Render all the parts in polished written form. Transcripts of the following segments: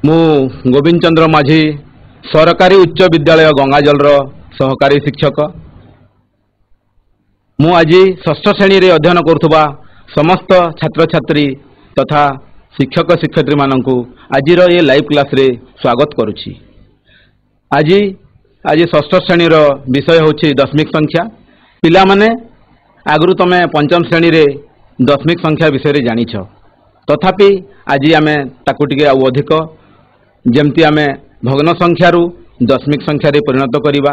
मु गोविंद चंद्र माझी सरकारी उच्च विद्यालय गंगाजलर सहकारी शिक्षक। मु आज षष्ठ श्रेणी रे अध्ययन करुवा समस्त छात्र छात्री तथा शिक्षक शिक्षयित्री मानक आज ये लाइव क्लास रे स्वागत करुछि। आज आज षष्ठ श्रेणी रो विषय होछि दशमिक संख्या। पिला माने आगु तमे पंचम श्रेणी रे दशमिक संख्या विषय रे जानिछ, तथापि आज आमे ताकु टिके आ अधिक जेमती आमे भग्न संख्या रु दशमिक संख्या रे परिणत करिबा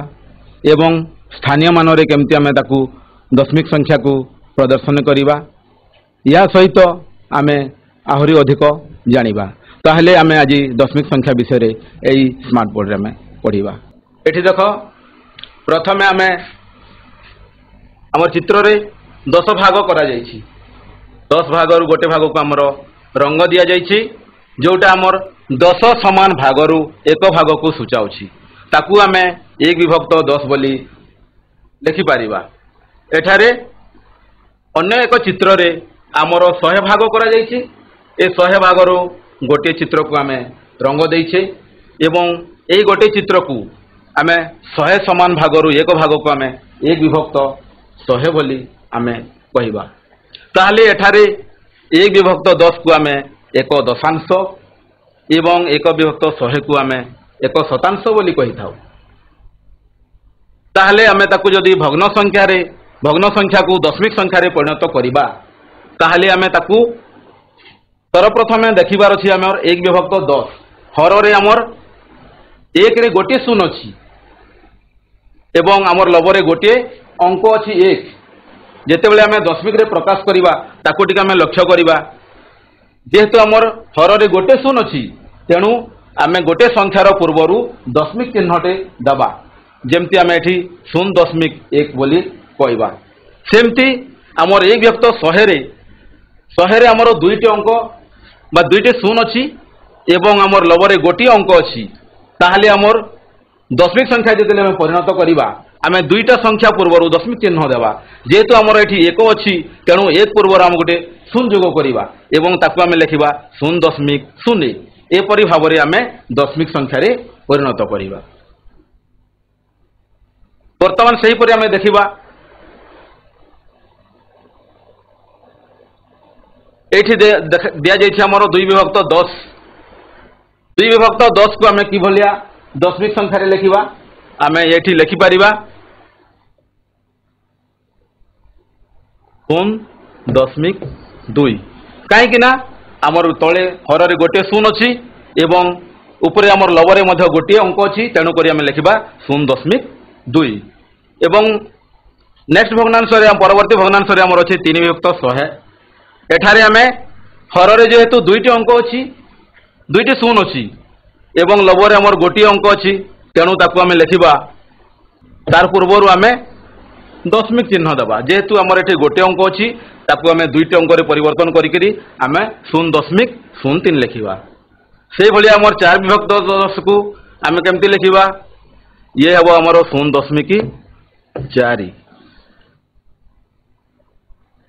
एवं स्थानीय मान रे केमती आमे ताकु दशमिक संख्या को प्रदर्शन करिबा, या सहित आमे आहुरी अधिक जानिबा। ताहले आमे आज दशमिक संख्या विषय रे एई स्मार्ट बोर्ड रे आमे पढिबा। एठी देखो प्रथमे आमे हमर चित्र रे 10 भाग करा जायछि। 10 भाग रु गोटे भाग को हमर रंग दिया जायछि, जोटा हमर 10 समान भाग रु एक भाग को सूचाउछि। ताकू आमे 1 विभक्त 10 बोली लिखि पारिबा। एठारे अन्य एक चित्र रे हमर 100 भाग करा जायछि। ए 100 भाग रु गोटे चित्र को आमे रंग देइछे एवं एई गोटे चित्र को आमे 100 समान भाग रु एक भाग को आमे 1 विभक्त 100 बोली आमे कहिबा। ताहले एठारे 1 विभक्त 10 को आमे एक दशांश एवं 1 विभक्त 100 को आमे एक शतांश बोली कहि थाउ। ताहले आमे ताकू जदि भग्न संख्या को दशमिक संख्या रे परिणत करिबा, ताहले आमे ताकू सर्वप्रथमे देखिबार अछि हमर 1 विभक्त 10 हर रे हमर 1 रे गोटे शून्य अछि एवं हमर लब रे गोटे अंक अछि 1। जेतेबेले आमे दशमिक रे प्रकाश करिबा ताकू टिके आमे लक्ष्य करिबा, जेहेतु हमर हर रे गोटे शून्य अछि तेणु आमे गोटे संख्यार पूर्वरु दशमिक चिन्हटे दबा, जेमती आमे एठी 0.1 बोली कहबा। सेमती हमर 1 विभक्त 100 रे हमर दुईटी अंक बा दुईटी शून्य अछि एवं हमर लब रे गोटे अंक अछि। ताहले हमर दशमिक संख्या जेतेले आमे परिणत करिबा आमे दुईटा संख्या पूर्वरु दशमिक चिन्ह देबा। जेहेतु हमर एठी 1 अछि तेणु 1 पूर्वर हम गोटे 0 जोग करिबा एवं ताकू आमे लिखिबा 0.0। एपरि भाबरे आमे दशमिक संख्या रे परिणत करिबा। वर्तमान सही परि आमे देखिबा, एठी दिया जायछि हमर 2 विभक्त 10। 2 विभक्त 10 को आमे कि भलिया दशमिक संख्या रे लिखिबा। आमे एठी लिखि परिबा 0.2 काहे कि ना हमर तळे हर रे गोटे 0 अछि एवं ऊपरे हमर लब रे मध्य गोटे अंक अछि, तेणु करी आमे लिखिबा 0.2 एवं नेक्स्ट भग्नांश रे परवर्ती भग्नांश रे हमर अछि 3 विभक्त 100। एठारे आमे हर रे जेहेतु दुईटी अंक अछि, दुईटी 0 अछि एवं लब रे हमर गोटे अंक अछि, तेणु ताकू आमे लिखिबा तार पूर्वरु आमे दशमिक चिन्ह दबा। जेहेतु हमर एठी गोटे अंक अछि ताकू आमे दुईटी अंक रे परिवर्तन करिकरी आमे 0.03 लिखिबा। से भली हमर 4 विभक्त 10 को आमे केमति लिखिबा, ये हबो हमर 0.4।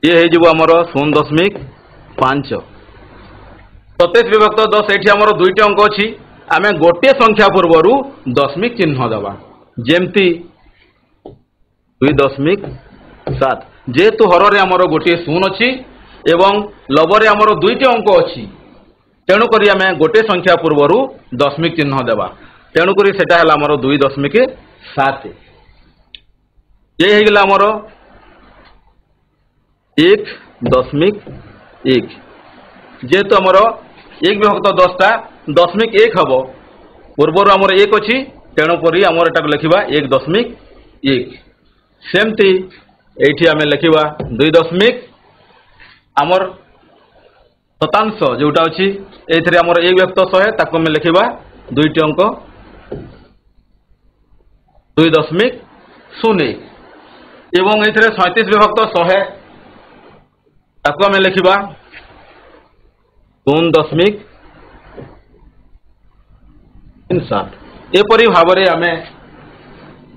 ये हे जिवो हमर 0.5। 27 विभक्त 10 एठी हमर दुईटी अंक अछि, आमे गोटे संख्या पूर्वरु दशमिक चिन्ह दबा, जेमति 2.7। जेहेतु हर रे हमर गोटे 0 अछि एवं लब रे हमर दुईटी अंक अछि, तेणु करी आमे गोटे संख्या पूर्वरु दशमिक चिन्ह देबा। तेणु करी सेटा हला हमर 2.7। ये हे गेला हमर 1.1। जेहेतु हमर 1 विभक्त 10 टा 0.1 हबो, पूर्वरु हमर 1 अछि, तेणु करी हमर एटा लिखिबा 1.1। सेमती एठी आमे लिखिबा 2. हमर शतांश जोटा अछि एथिरे हमर 1 विभक्त 100 ताकू आमे लिखिबा दुईटी अंक 2.01 एवं एथिरे 37 विभक्त 100 ताकू आमे लिखिबा 0.37। एपरि भाबरे आमे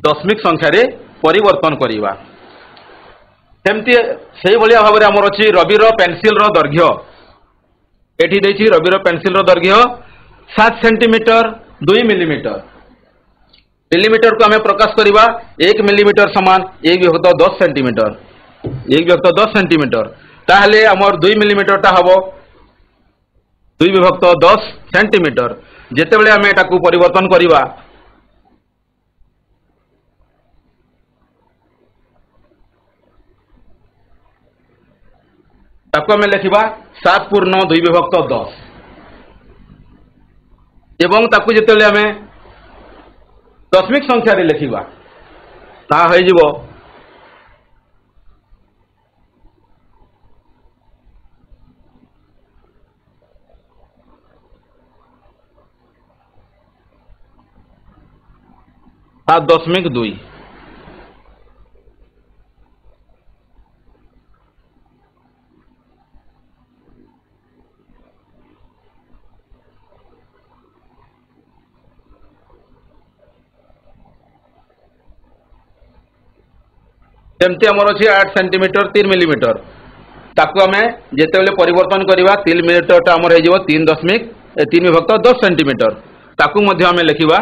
दशमिक संख्या रे परिवर्तन करिबा। सेमती सेही भलिया भाबरे हमर अछि रविर पेंसिल रो दैर्घ्य। एठी देछि रविर पेंसिल रो दैर्घ्य 7 सेंटीमीटर 2 मिलीमीटर। मिलीमीटर को हमें प्रकाश करवा 1 मिलीमीटर समान 1 विभक्त 10 सेंटीमीटर 1 विभक्त 10 सेंटीमीटर ताहले आमर 2 मिलीमीटर टा हबो 2 विभक्त 10 सेंटीमीटर। जेतेबेले हमें एटाकू परिवर्तन करवा ताकू हमें लिखा 7 पूर्ण 2 विभक्त 10 एवं ताकू जेतेबेले हमें दशमिक संख्या रे लिखा ता हो जिवो 7.2। जमती आमर अच्छी 8 सेंटीमीटर 3 मिलीमीटर ताकू आम जिते परिवर्तन करवा 3 मिलीमीटर टा आमर हो 3 विभक्त 10 सेंटीमीटर ताकू आम लिखा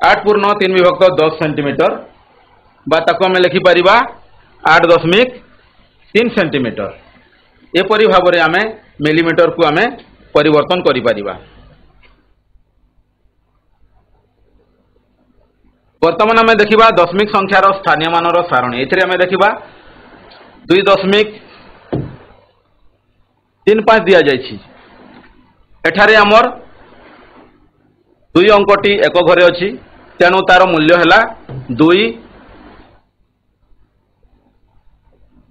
8 पूर्ण 3 विभक्त 10 सेंटीमीटर बा ताकू आम लिखिपर 8.3 सेंटीमीटर। एपरी भाव में आम मिलीमीटर को आम परिवर्तन करिपरिबा। वर्तमान आम देखा दशमिक संख्यार स्थानीय मान सारणी एथि आम देखा 2.35 दि जाइछि। एठारे आमर 2 अंकटी एक घरे अच्छी तेणु तार मूल्य है 2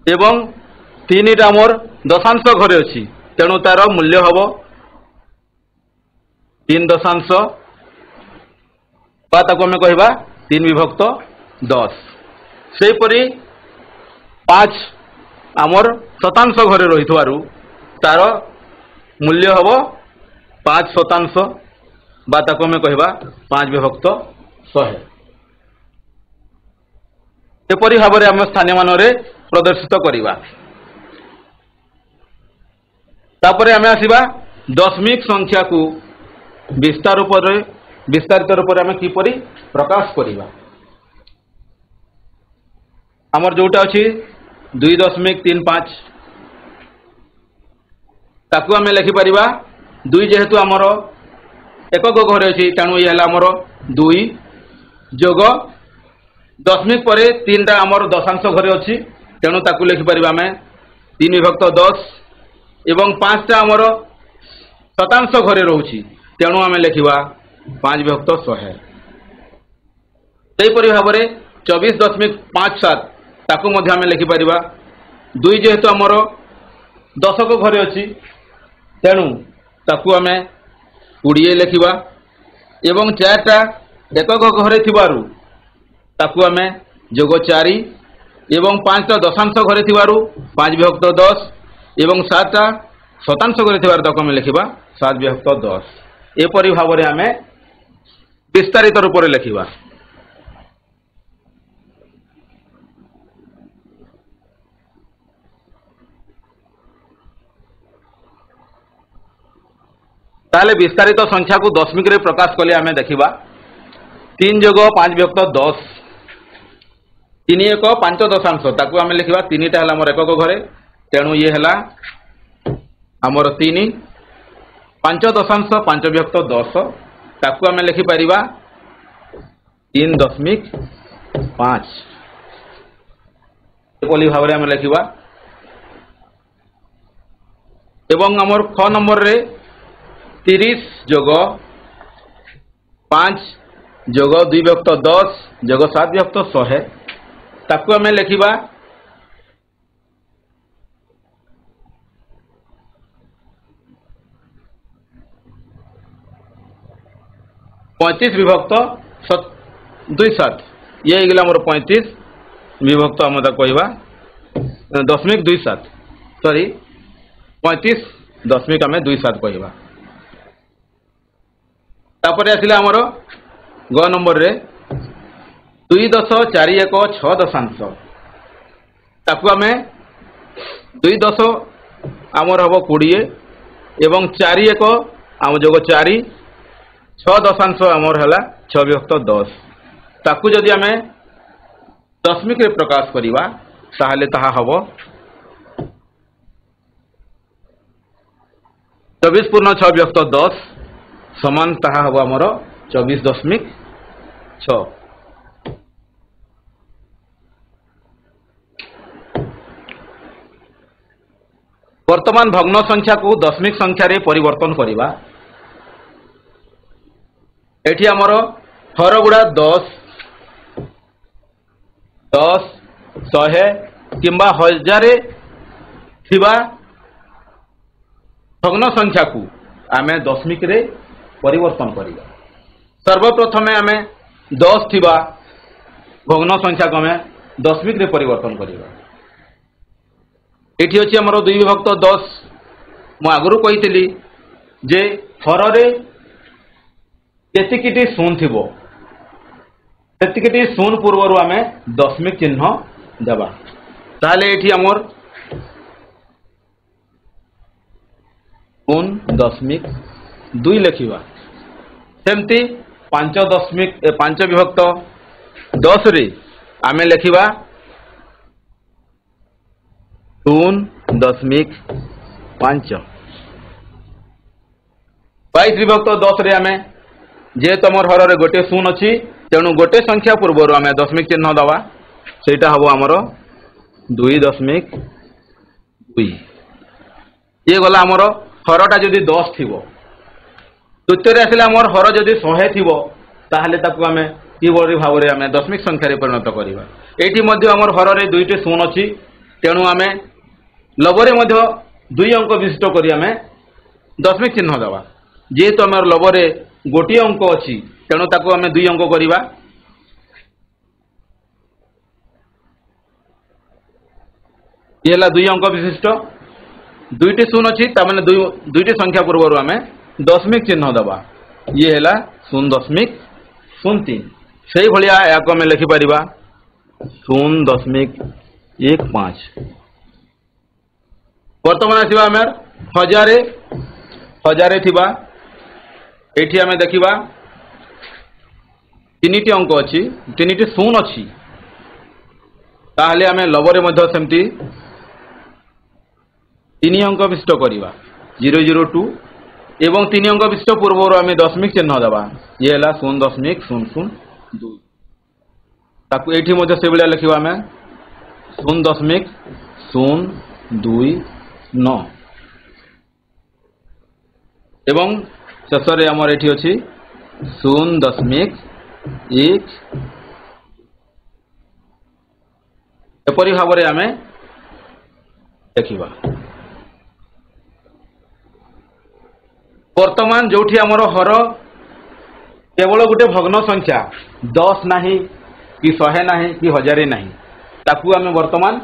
एवं 3 आमर दशांश घरे अच्छी तेणु तार मूल्य हम 3 दशांश आम कह 3 विभक्त 10। सेपरी 5 आमर शतांश घरे रही तार मूल्य हम 5 शतांश आम कह 5 विभक्त 100। एपरी भाव में आम स्थानीय मान प्रदर्शित करवा। तापर आम आसवा दशमिक संख्या को विस्तारित रूप में आम किपरि प्रकाश करवा। आमर जोटा अच्छी 2.35 ताकू आम लिखिपर 2 जेहेतु आमर एकक घरे अच्छी तेणु ये आमर 2 जोग दशमिक पर 3 टा आमर दशांश घरे अच्छी तेणु ताकू लिखिपर आम 3 विभक्त 10 एवं 5 टा आमर शतांश घरे रोची तेणु आम लिखा 5 विभक्त 100। सेपरी भाव में 24.57 ताकू आम लिखिपर 2 जेहेतु आमर दशक घरे अच्छी तेणु ताकू आम 20 लिखा एवं 4 टा एकक घरे थिबारु ताकू आम जोग 4 एवं 5 टा दशांश घरे थिबारु 5 विभक्त 10 एवं 7 टा शतांश घरे थिबारु ताकू आम लिखा 7 विभक्त 10। एपरी भाव में आम विस्तारित रूप में लिखा। ताले विस्तारित संख्या को दशमिक रे प्रकाश कले आम देखा 3 जोग 5 विभक्त 10 3 1 5 दशांश ताकू आम लिखा 3 टा आमर एकक घरे तेणु ये है आमर 3 5 दशांश 5 विभक्त 10 ताकू आम लिखिपर 3.5 एपली भाव में आम लिखा एवं आमर ख नंबर रे 30 जोग 5 जोग 2 विभक्त 10 जोग 7 विभक्त 100 ताकू आम लिखा 35 विभक्त 2.7 ये गला मोर 35 विभक्त आम कह 0.27 सॉरी 35.27 कह। तापर आसिला आमर ग नंबर रे 2.41 दशांश ताकू आम 2 आमर हम 20 एवं 4 1 आम जोग 4 6 दशांश आमर है 6 विभक्त 10 ताकू जदि आम दशमिक रे प्रकाश करिबा ताहले ताहा हबो 24 पूर्ण 6 विभक्त 10 समान ताहा हबो आमर 24.6। वर्तमान भग्न संख्या को दशमिक संख्या रे परिवर्तन करिबा एठी आमर हर गुड़ा 10 10 100 किंबा 1000 थिबा भग्न संख्या को आमे दशमिक रे परिवर्तन करिबा। सर्वप्रथमे आमे 10 थिबा भग्न संख्या को आमे दशमिक रे परिवर्तन करिबा। एठी अछि हमरो 2 विभक्त 10 मु आगरु कहितली जे हर रे केतिकिटी शून्य थिबो सेतिकिटी शून्य पूर्वरु आमे दशमिक चिन्ह देबा ताले एठी हमर 0.2 लिखिबा। सेमती 5 विभक्त 10 रे आमे लिखिबा 0.5। 22 विभक्त 10 रे आमे जेहेतु आमर हर रे गोटे शून्य अच्छी तेणु गोटे संख्या पूर्वर आम दशमिक चिन्ह दवा सेटा हम आमर 2.2 ये गला आमर हरटा जदि 10 थी द्वितीय आसिले आमर हर जदि 100 थी ताहले ताकू आम किभली भाव में आम दशमिक संख्या परिणत करवा। एटी आमर हर रे 2टी शून्य अच्छी तेणु आम लबरे 2 अंक विशिष्ट कर आम दशमिक चिन्ह दवा जेहेतु आम लबरे गोटे अंक अच्छी तेणु ताकू आम 2 अंक करवा। ये 2 अंक विशिष्ट 2टी शून्य अच्छी ताने 2टी संख्या पूर्व आम दशमिक चिन्ह दबा ये है 0.03 से भाया या आम लिखिपर 0.15। बर्तमान आसवा आम 1000 थिबा एठी आम देखा 3टी अंक अच्छी 3टी शून्य अच्छी ताहले आम लबरे सेमती 3 अंक विशिष्ट करवा 002 एवं 3 अंक विशिष्ट पूर्व आम दशमिक चिन्ह देवा ये है 0.002 ताकू एठी से भाया लिखा आम 0.029 एवं शेष में आमर एठी अच्छी 0.1 एपरी भाव में आम देखा। वर्तमान जोठी आमर हर केवल गोटे भग्न संख्या 10 नाही कि 100 नाही कि 1000 नाही ताकू आम वर्तमान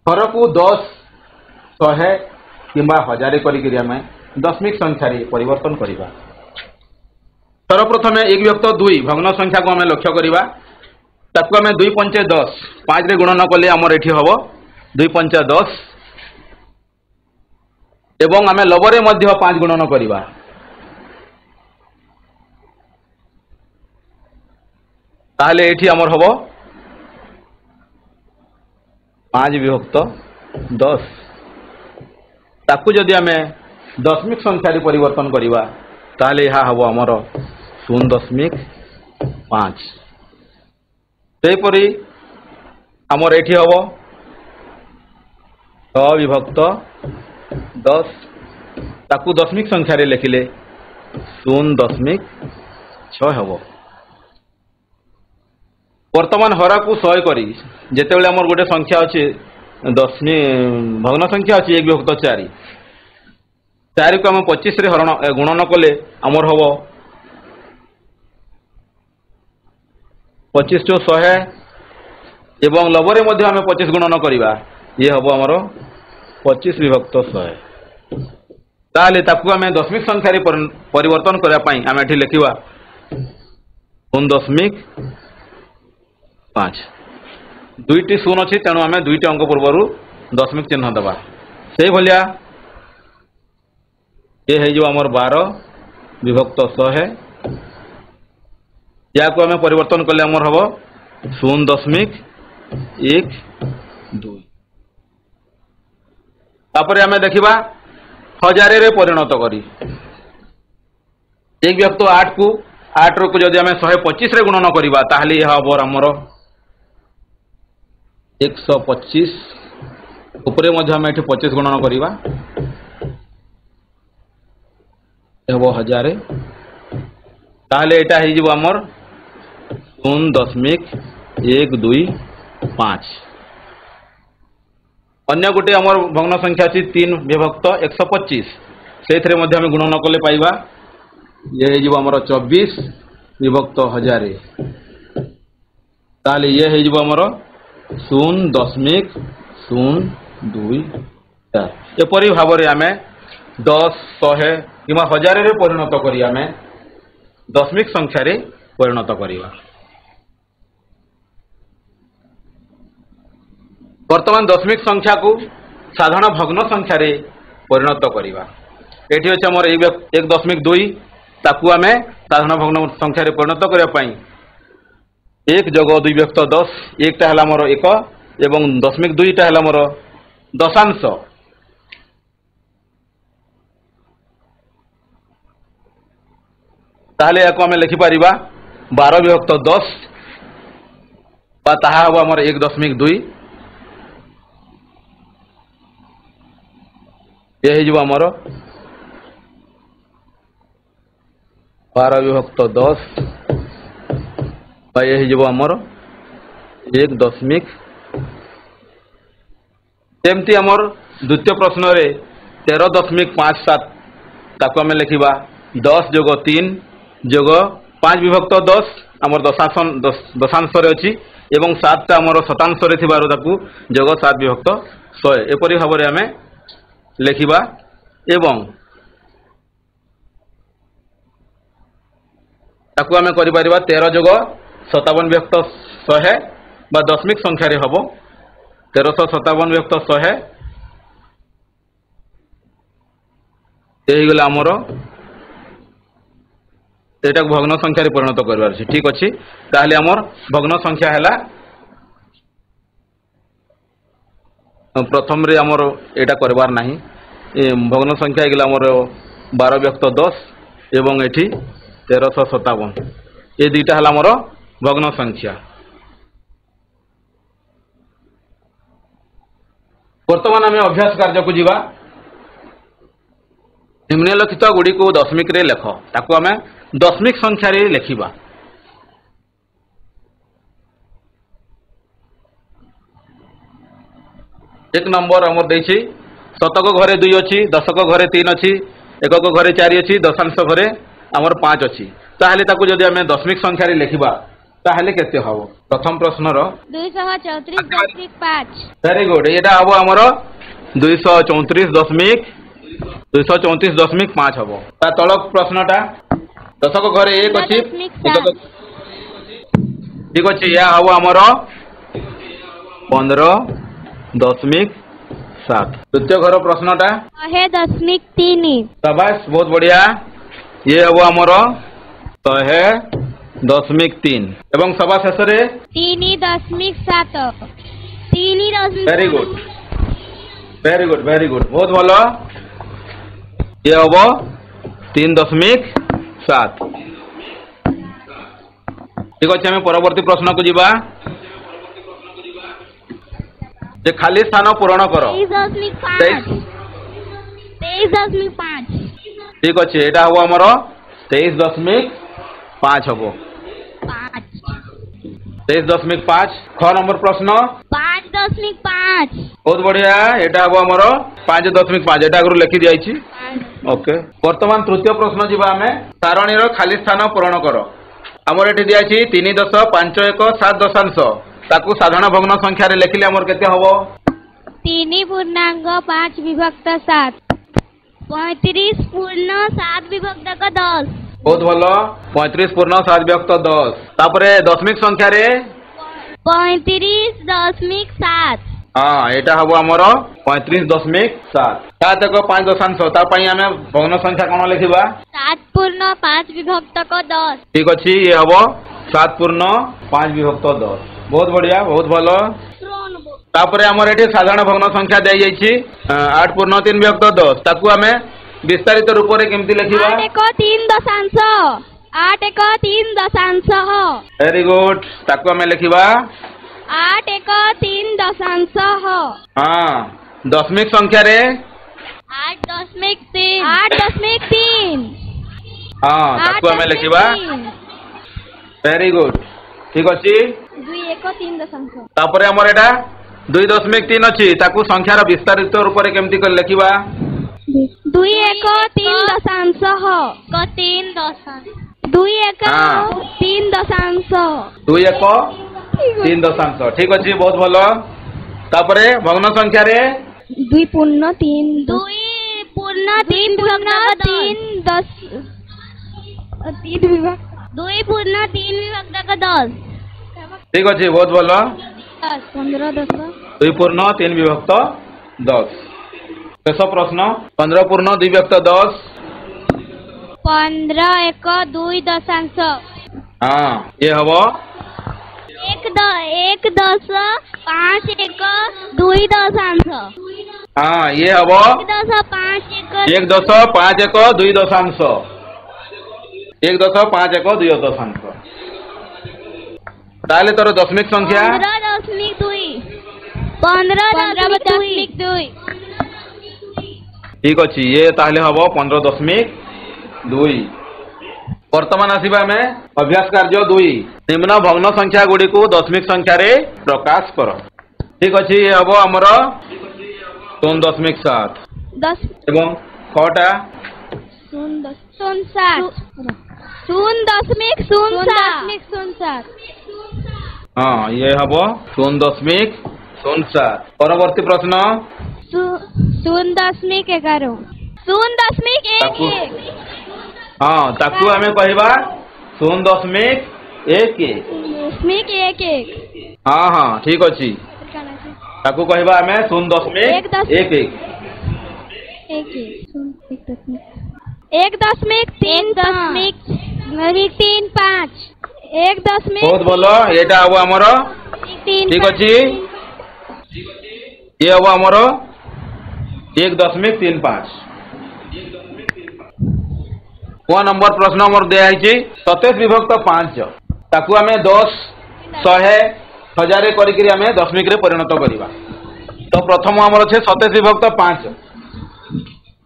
हर को 10 100 किंबा 1000 करिक आम दशमिक संख्या परिवर्तन करवा। सर्वप्रथम 1 विभक्त 2 भग्न संख्या को आम लक्ष्य करवा ताकू आम 2 पंचे 10 5 रे गुणन कले आमर एठी हबो 2 पंचा 10 एवं आम लबरे 5 गुणन करवा ताहले एठी आमर हबो 5 विभक्त 10 ताकू जदि आम दशमिक संख्या परिवर्तन करवा ताहले यह हबो आमर 0.5। सेपरी आमर एठी हबो 6 विभक्त 10 ताकू दशमिक संख्या लिखिले 0.6 हबो। वर्तमान हरा को 100 करी जेतेबेले आमर गोटे संख्या अच्छी भग्न संख्या अच्छी 1 विभक्त 4 4 को आम 25 रे हरण गुणन कले आमर हम 25 टू 100 एवं लबरे आम 25 गुणन करवा ये हम आमर 25 विभक्त 100 ताले ताकू आम दशमिक संख्या परिवर्तन करने आम एठी लिखा 0.5 2टी शून्य अच्छी तेणु आम 2टी अंक पूर्वर दशमिक चिन्ह दबा से भाया ये है जो आमर 12 विभक्त 100 या को आम परिवर्तन कले आमर हम 0.12 तापर आम देखा हजार रे परिणत करी एक विभक्त 8 को 8 को जदि आम 125 रे गुणन करवा ताहले यह हम आमर 125 उपरे मध्य आम 25 गुणन करवा हम 1000 ताहले एटा हो जिवो आमर 0.125 अन्य गोटे आमर भग्न संख्या अच्छी 3 विभक्त 125 से आम गुणन कले पाइबा ये हो आमर 24 विभक्त 1000 ताहले ये हो आमर 0.024 एपरी भाव में आम 10 100 कि 1000 रे परिणत करी आम दशमिक संख्या रे परिणत करिवा। वर्तमान दशमिक संख्या को साधारण भग्न संख्या रे परिणत करिवा। एठी अछि हमर 1.2 ताकू आमे साधारण भग्न संख्या रे परिणत करिया पई 1 + 2 विभक्त 10 1 टा हला मोर 1 एवं 0.2 टा हला मोर दशांश ताहले याको आमे लिखि परिबा 12 विभक्त 10 बा ताहा हो हमर 1.2 ये हो हमर 12 विभक्त 10 बा ये हो हमर 1.0 सेमती हमर द्वितीय प्रश्न रे 13.57 ताको आमे लिखिबा 10 + 3 जोग 5 विभक्त 10 आमर दशांश अच्छी एवं 7 टा आमर शतांश ताकू जोग 7 विभक्त 100 एपरी भाव में आम लिखा एवं ताकू आम कर 13 + 57 विभक्त 100 बा दशमिक संख्या रे हम 1357 विभक्त 100 ये गला आमर एटा भग्न संख्या रे परिणत करबार अछि ठीक अछि ताहले हमर भग्न संख्या हैला प्रथम रे हमर एटा करबार नाही भग्न संख्या गला हमर 12 विभक्त 10 एवं एठी 1357 ए दुईटा हला हमर भग्न संख्या। वर्तमान आम अभ्यास कार्य को जीवा निम्नलिखित गुड़ी को दशमिक रे लेख ताकू आम दशमिक संख्या रे लेखिबा। एक नंबर हमर देछि शतक घरे 2 अछि दशक घरे 3 अछि एकक घरे 4 अछि दशांश घरे हमर 5 अछि ताहले ताकू जदि आम दशमिक संख्या रे लेखिबा ताहले केते हबो प्रथम प्रश्न रो 234.5 वेरी गुड एटा हबो हमर 234.5 हबो ता तळक प्रश्नटा दशक घरे 1 अछि ठीक अछि या हबो हमर 15.7 द्वितीय घर प्रश्नटा 100.3 शाबाश बहुत बढ़िया ये हबो हमर 100.3 एवं सभा शेष रे 3.7 वेरी गुड बहुत भलो ये हबो 3.7 ठीक अछि हम परवर्ती प्रश्न को जीवा जे खाली स्थान पूरण कर 23.5 ठीक अच्छे एटा हम हमर 23.5 हम 23.5 ख नंबर प्रश्न 5.5 बहुत बढ़िया एटा हम हमर 5.5 एटा आगु लिखि दियाइछि ओके वर्तमान तृतीय प्रश्न जीवा हमें सारणी रो खाली स्थान पूरण कर हमर एठी दियाइछि 3.51 7 ताकू साधारण भग्न संख्या रे लिखिले हमर केते हबो 3.5 विभक्त 7 35.7 विभक्त 10 बहुत भलो 35.7 विभक्त 10 तापरे दशमिक संख्या रे 35.7 हां एटा हबो हमर 35.7 7 ଏକ 5 ଦଶାଂଶ ତା ପାଇଁ ଆମେ ଭଗ୍ନ ସଂଖ୍ୟା କଣ ଲେଖିବା 7 पूर्ण 5 विभक्तक 10 ठीक अछि ये हबो 7 पूर्ण 5 विभक्त 10 बहुत बढ़िया बहुत भलो तापरे हमर एठी साधारण भग्न संख्या दे जाईछि 8 पूर्ण 3 विभक्त 10 ताकू हमें विस्तारित रूप रे केमति लिखिबा 8 एक 3 दशांश 8 एक 3 दशांश वेरी गुड ताकू हमें लिखिबा 8 एक 3 दशांश हां दशमिक संख्या रे 8.3 8.3 हां ताकू हमें लिखिबा वेरी गुड ठीक अछि 2 एक 3 दशांश तापरे हमर एटा 2.3 अछि ताकू संख्यार विस्तारित रूप रे केमति कर लिखिबा 2 एक 3 दशांश 3 दशांश 2 एक 3 दशांश 2 एक 3 दशांश ठीक अछि बहुत भलो तापरे भग्न संख्या रे 2 पूर्ण 3 2 पूर्ण 3 विभक्त 3 10 3 विभक्त 2 पूर्ण 3 विभक्त 10 ठीक अछि बहुत भलो 15 10 2 पूर्ण 3 विभक्त 10 शेष प्रश्न 15 पूर्ण 2 विभक्त 10 15 एक 2 दशांश हां ये हबो 1 10 5 एक 2 दशांश हां ये हबो 1 10 5 1 10 5 1 2 दशांश 1 10 5 1 2 दशांश ताले तोर दशमिक संख्या 15.2 ठीक अछि ये ताले हबो 15.2 वर्तमान आसीबा में अभ्यास कार्य 2 निम्न भग्न संख्या गुडी को दशमिक संख्या रे प्रकाश करो ठीक अछि ये हबो हमर 0.7 10 एवं खटा 0.07 हां ये हबो 0.07 परवर्ती प्रश्न 0.11 0.11 हां ताकू हमें कहबा 0.11 हां हां ठीक अछि ताकू कहबा हमें 0.11 बहुत बोलो एटा हबो हमर ठीक अछि ये हबो हमर 1.35 वन नंबर प्रश्न हमर दे आइछि 27 विभक्त 5 ताकू हमें 10 100 1000 करिकरी हमें दशमिक रे परिणत करिबा तो प्रथम हमर छै 27 विभक्त 5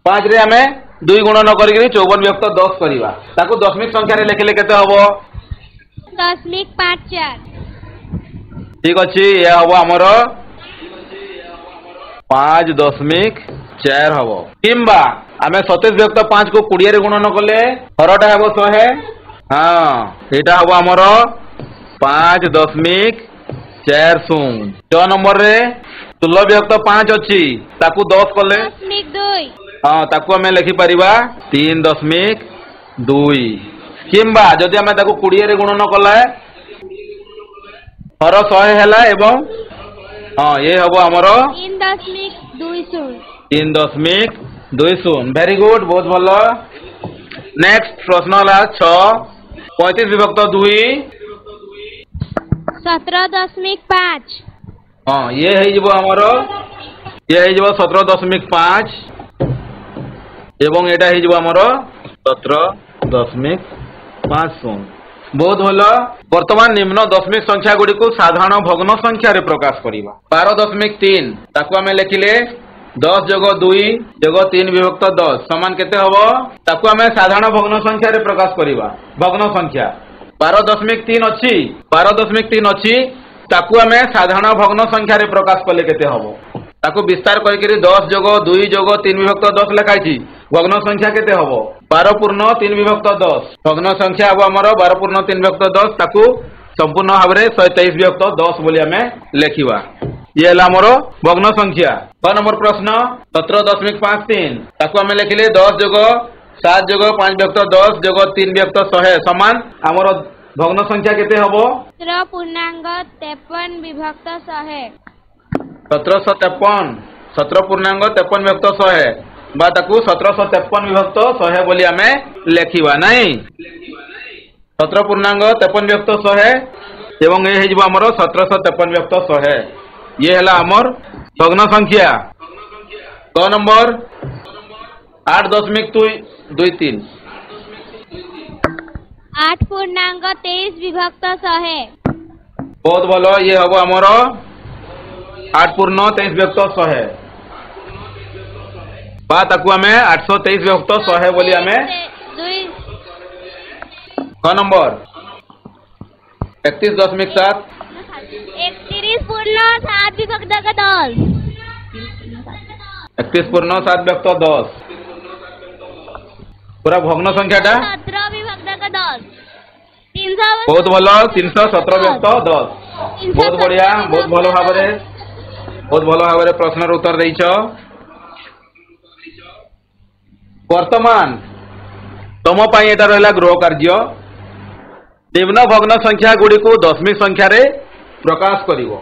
5 रे हमें 2 गुण न करिकरी 54 विभक्त 10 करिबा ताकू दशमिक संख्या रे लिखले केते हबो 0.54 ठीक अछि ये हबो हमर 5.4 हबो किंबा आमे 27 विभक्त 5 को 20 रे गुण न कले हरटा हबो 100 हां एटा हबो हमर 5.40 6 नंबर रे 16 विभक्त 5 अछि ताकू 10 कले 0.2 हां ताकू हमें लिखि परिबा 3.2 किंबा जदि हमें ताकू 20 रे गुण न कला हर 100 हैला एवं हां ये हबो हमर 3.20 वेरी गुड बहुत भलो नेक्स्ट प्रश्न हला 6 35 विभक्त 2 17.5 हां ये है जबो हमर ये है जबो 17.5 एवं एटा है जबो हमर 17.50 बहुत भलो वर्तमान निम्न दशमिक संख्या गुडी को साधारण भग्न संख्या रे प्रकाश करिबा 12.3 ताकू हमें लिखिले 10 + 2 + 3 विभक्त 10 समान केते हबो ताकू हमें साधारण भग्न संख्या रे प्रकाश करिबा भग्न संख्या 12.3 अछि 12.3 अछि ताकू हमें साधारण भग्न संख्या रे प्रकाश करले केते हबो ताकू विस्तार करिकरी 10 + 2 + 3 विभक्त 10 लिखाइछि भग्न संख्या केते हबो 12 पूर्ण 3 विभक्त 10 भग्न संख्या हबो हमर 12 पूर्ण 3 विभक्त 10 ताकू संपूर्ण भाबरे 123 विभक्त 10 बोली हमें लेखिबा ये हला हमर भग्न संख्या 6 नंबर प्रश्न 17.53 ताकू हमें लिखिले 10 + 7 + 5 विभक्त 10 + 3 विभक्त 100 समान हमर भग्न संख्या केते हबो 17.53 विभक्त 100 1753 17 पूर्णांग 53 विभक्त 100 बा ताकू 1753 विभक्त 100 बोली आमे लेखिबा नहीं 17 पूर्णांग 53 विभक्त 100 एवं ये हेजिबो हमर 1753 विभक्त 100 ये हला हमर भग्न संख्या क नंबर 8.23 8 पूर्णांग 23 विभक्त 100 बहुत भलो ये हबो हमर 8 पूर्ण 23 विभक्त 100 बा ताकू आमे 823 विभक्त 100 बोली आमे क नंबर 31.7 31 पूर्ण 7 विभक्त 10 31 पूर्ण 7 विभक्त 10 पूरा भग्न संख्याटा 17 विभक्त 10 300 बहुत भलो 317 विभक्त 10 बहुत बढ़िया बहुत भलो भाव प्रश्न उत्तर देइछ वर्तमान तुम पाई एटा रहला गृह कार्य निम्न भग्न संख्या गुड़ी को दशमिक संख्या रे प्रकाश करिवो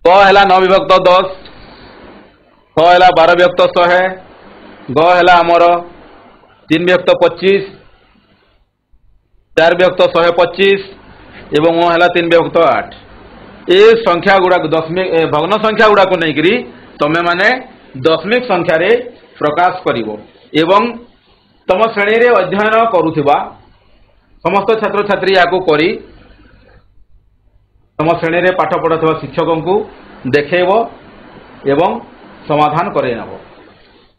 क हैला 9 विभक्त 10 ख हैला 12 विभक्त 100 ग हैला हमर 3 विभक्त 25 4 विभक्त 125 एवं ओ हैला 3 विभक्त 8 ए संख्या गुड़ा दशमिक भग्न संख्या गुड़ा को नहीं करी तमे माने दशमिक संख्या रे प्रकाश करिवो एवं तम श्रेणी रे अध्ययन करुथिबा समस्त छात्र छात्री याकू करी तम श्रेणी रे पाठ पढ़ाथवा शिक्षकों को देखेबो एवं समाधान करे नबो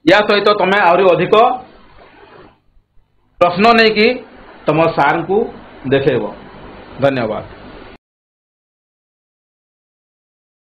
या सहित तमे आउरी अधिक प्रश्न नहीं कि तम सार को देखेबो धन्यवाद।